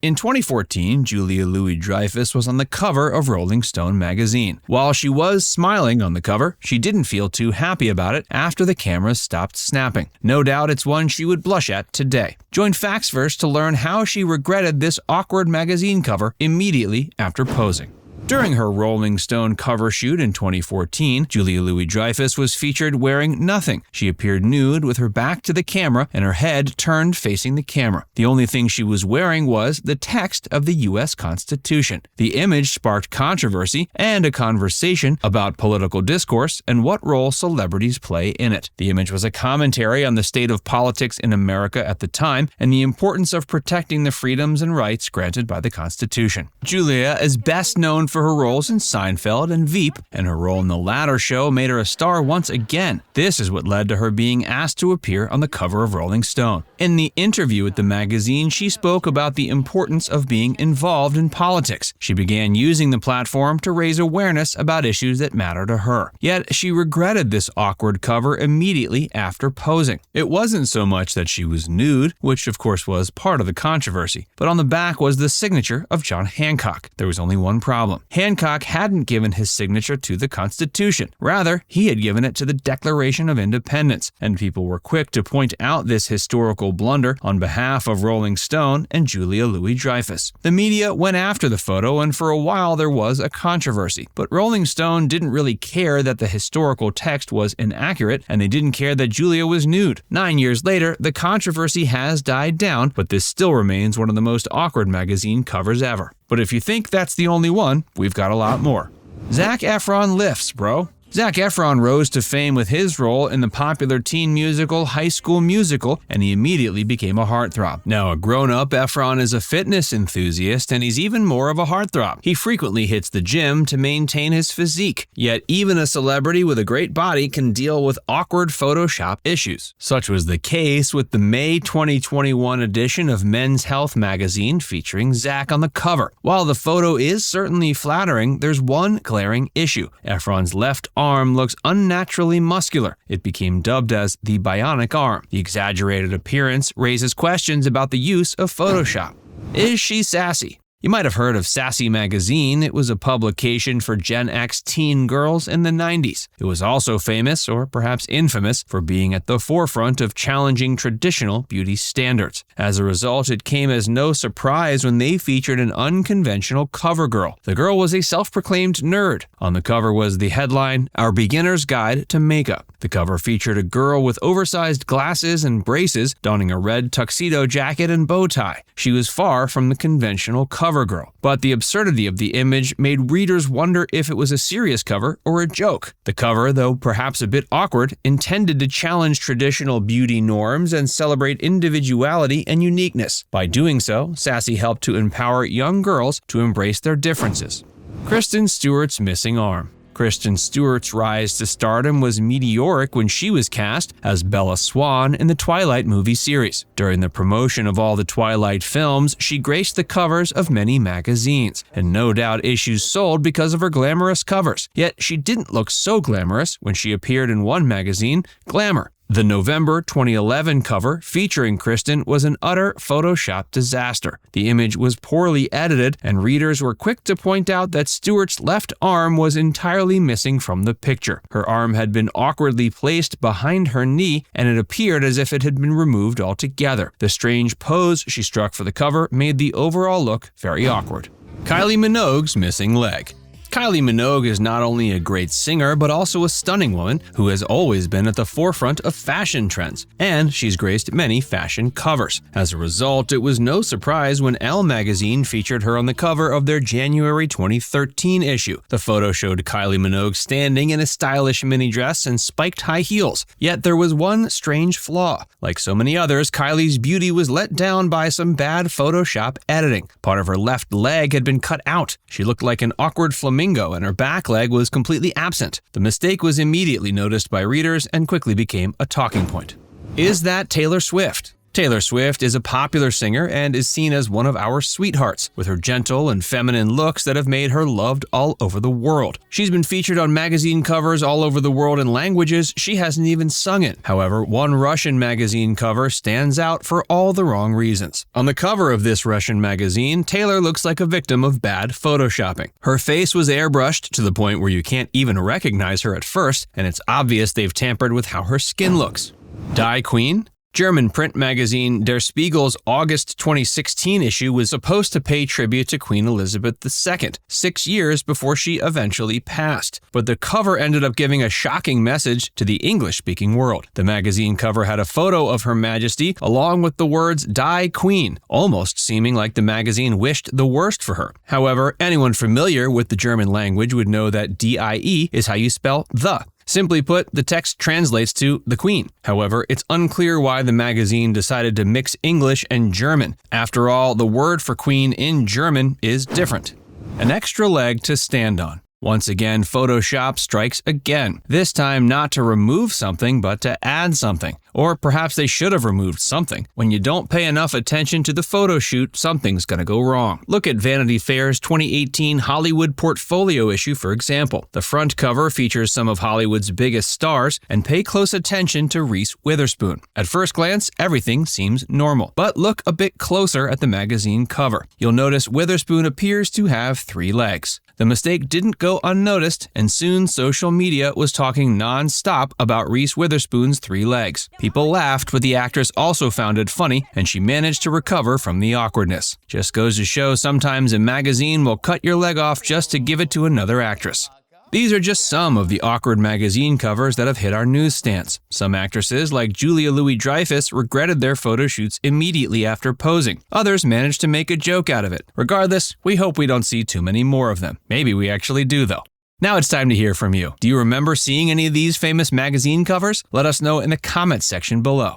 In 2014, Julia Louis-Dreyfus was on the cover of Rolling Stone magazine. While she was smiling on the cover, she didn't feel too happy about it after the cameras stopped snapping. No doubt it's one she would blush at today. Join Factsverse to learn how she regretted this awkward magazine cover immediately after posing. During her Rolling Stone cover shoot in 2014, Julia Louis-Dreyfus was featured wearing nothing. She appeared nude with her back to the camera and her head turned facing the camera. The only thing she was wearing was the text of the U.S. Constitution. The image sparked controversy and a conversation about political discourse and what role celebrities play in it. The image was a commentary on the state of politics in America at the time and the importance of protecting the freedoms and rights granted by the Constitution. Julia is best known for her roles in Seinfeld and Veep, and her role in the latter show made her a star once again. This is what led to her being asked to appear on the cover of Rolling Stone. In the interview with the magazine, she spoke about the importance of being involved in politics. She began using the platform to raise awareness about issues that matter to her. Yet, she regretted this awkward cover immediately after posing. It wasn't so much that she was nude, which of course was part of the controversy, but on the back was the signature of John Hancock. There was only one problem. Hancock hadn't given his signature to the Constitution. Rather, he had given it to the Declaration of Independence, and people were quick to point out this historical blunder on behalf of Rolling Stone and Julia Louis-Dreyfus. The media went after the photo, and for a while there was a controversy. But Rolling Stone didn't really care that the historical text was inaccurate, and they didn't care that Julia was nude. 9 years later, the controversy has died down, but this still remains one of the most awkward magazine covers ever. But if you think that's the only one, we've got a lot more. Zac Efron Lifts, bro. Zac Efron rose to fame with his role in the popular teen musical High School Musical, and he immediately became a heartthrob. Now, a grown-up, Efron is a fitness enthusiast, and he's even more of a heartthrob. He frequently hits the gym to maintain his physique, yet even a celebrity with a great body can deal with awkward Photoshop issues. Such was the case with the May 2021 edition of Men's Health magazine featuring Zac on the cover. While the photo is certainly flattering, there's one glaring issue. Efron's left arm looks unnaturally muscular. It became dubbed as the bionic arm. The exaggerated appearance raises questions about the use of Photoshop. Is she sassy? You might have heard of Sassy magazine. It was a publication for Gen X teen girls in the 90s. It was also famous, or perhaps infamous, for being at the forefront of challenging traditional beauty standards. As a result, it came as no surprise when they featured an unconventional cover girl. The girl was a self-proclaimed nerd. On the cover was the headline, "Our Beginner's Guide to Makeup." The cover featured a girl with oversized glasses and braces, donning a red tuxedo jacket and bow tie. She was far from the conventional cover girl, but the absurdity of the image made readers wonder if it was a serious cover or a joke. The cover, though perhaps a bit awkward, intended to challenge traditional beauty norms and celebrate individuality and uniqueness. By doing so, Sassy helped to empower young girls to embrace their differences. Kristen Stewart's missing arm. Kristen Stewart's rise to stardom was meteoric when she was cast as Bella Swan in the Twilight movie series. During the promotion of all the Twilight films, she graced the covers of many magazines, and no doubt issues sold because of her glamorous covers. Yet she didn't look so glamorous when she appeared in one magazine, Glamour. The November 2011 cover featuring Kristen was an utter Photoshop disaster. The image was poorly edited, and readers were quick to point out that Stewart's left arm was entirely missing from the picture. Her arm had been awkwardly placed behind her knee, and it appeared as if it had been removed altogether. The strange pose she struck for the cover made the overall look very awkward. Kylie Minogue's missing leg. Kylie Minogue is not only a great singer, but also a stunning woman who has always been at the forefront of fashion trends, and she's graced many fashion covers. As a result, it was no surprise when Elle magazine featured her on the cover of their January 2013 issue. The photo showed Kylie Minogue standing in a stylish mini dress and spiked high heels. Yet there was one strange flaw. Like so many others, Kylie's beauty was let down by some bad Photoshop editing. Part of her left leg had been cut out. She looked like an awkward flamingo, and her back leg was completely absent. The mistake was immediately noticed by readers and quickly became a talking point. Is that Taylor Swift? Taylor Swift is a popular singer and is seen as one of our sweethearts, with her gentle and feminine looks that have made her loved all over the world. She's been featured on magazine covers all over the world in languages she hasn't even sung in. However, one Russian magazine cover stands out for all the wrong reasons. On the cover of this Russian magazine, Taylor looks like a victim of bad photoshopping. Her face was airbrushed to the point where you can't even recognize her at first, and it's obvious they've tampered with how her skin looks. Die Queen? German print magazine Der Spiegel's August 2016 issue was supposed to pay tribute to Queen Elizabeth II, 6 years before she eventually passed. But the cover ended up giving a shocking message to the English-speaking world. The magazine cover had a photo of Her Majesty along with the words Die Queen, almost seeming like the magazine wished the worst for her. However, anyone familiar with the German language would know that DIE is how you spell the. Simply put, the text translates to the Queen. However, it's unclear why the magazine decided to mix English and German. After all, the word for queen in German is different. An extra leg to stand on. Once again, Photoshop strikes again. This time not to remove something, but to add something. Or perhaps they should have removed something. When you don't pay enough attention to the photo shoot, something's gonna go wrong. Look at Vanity Fair's 2018 Hollywood Portfolio issue, for example. The front cover features some of Hollywood's biggest stars, and pay close attention to Reese Witherspoon. At first glance, everything seems normal. But look a bit closer at the magazine cover. You'll notice Witherspoon appears to have 3 legs. The mistake didn't go unnoticed, and soon social media was talking non-stop about Reese Witherspoon's 3 legs. People laughed, but the actress also found it funny, and she managed to recover from the awkwardness. Just goes to show sometimes a magazine will cut your leg off just to give it to another actress. These are just some of the awkward magazine covers that have hit our newsstands. Some actresses, like Julia Louis-Dreyfus, regretted their photo shoots immediately after posing. Others managed to make a joke out of it. Regardless, we hope we don't see too many more of them. Maybe we actually do, though. Now it's time to hear from you. Do you remember seeing any of these famous magazine covers? Let us know in the comments section below.